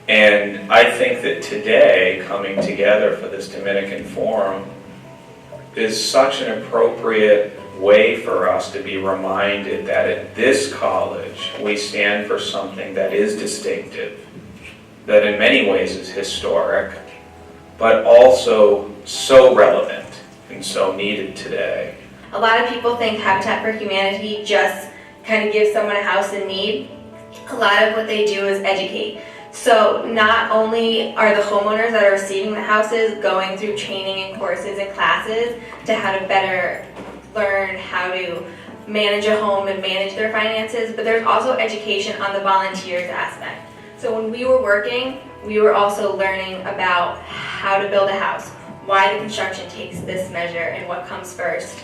And I think that today, coming together for this Dominican Forum is such an appropriate way for us to be reminded that at this college, we stand for something that is distinctive, that in many ways is historic, but also so relevant and so needed today. A lot of people think Habitat for Humanity just kind of gives someone a house in need. A lot of what they do is educate. So not only are the homeowners that are receiving the houses going through training and courses and classes to how to better learn how to manage a home and manage their finances, but there's also education on the volunteers aspect. So when we were working, we were also learning about how to build a house, why the construction takes this measure and what comes first.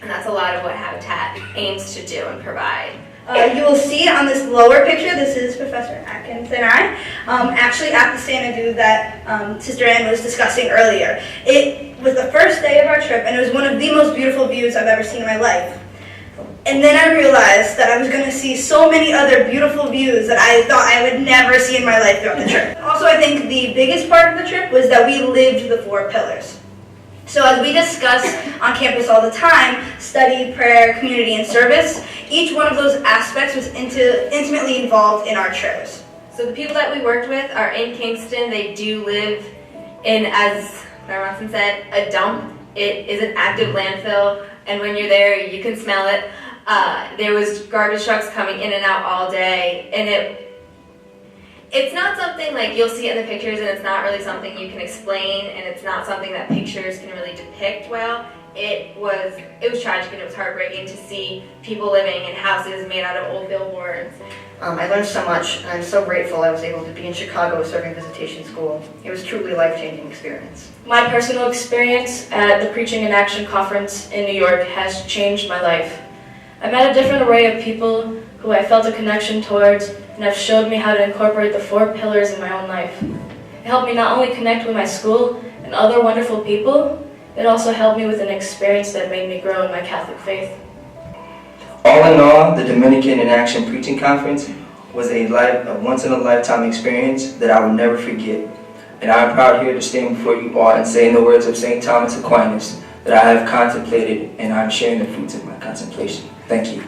And that's a lot of what Habitat aims to do and provide. You will see on this lower picture, this is Professor Atkins and I, actually at the Xanadu that Sister Ann was discussing earlier. It was the first day of our trip, and it was one of the most beautiful views I've ever seen in my life. And then I realized that I was going to see so many other beautiful views that I thought I would never see in my life throughout the trip. Also, I think the biggest part of the trip was that we lived the 4 pillars. So as we discuss on campus all the time, study, prayer, community, and service, each one of those aspects was intimately involved in our trips. So the people that we worked with are in Kingston. They do live in, as Mayor Watson said, a dump. It is an active landfill, and when you're there, you can smell it. There was garbage trucks coming in and out all day, and it's not something like you'll see it in the pictures, and it's not really something you can explain, and it's not something that pictures can really depict well. It was tragic, and it was heartbreaking to see people living in houses made out of old billboards. I learned so much, and I'm so grateful I was able to be in Chicago serving visitation school. It was truly a life-changing experience. My personal experience at the Preaching in Action conference in New York has changed my life. I met a different array of people who I felt a connection towards, and have showed me how to incorporate the 4 pillars in my own life. It helped me not only connect with my school and other wonderful people, it also helped me with an experience that made me grow in my Catholic faith. All in all, the Dominican in Action Preaching Conference was a once-in-a-lifetime experience that I will never forget. And I am proud here to stand before you all and say in the words of St. Thomas Aquinas that I have contemplated and I am sharing the fruits of my contemplation. Thank you.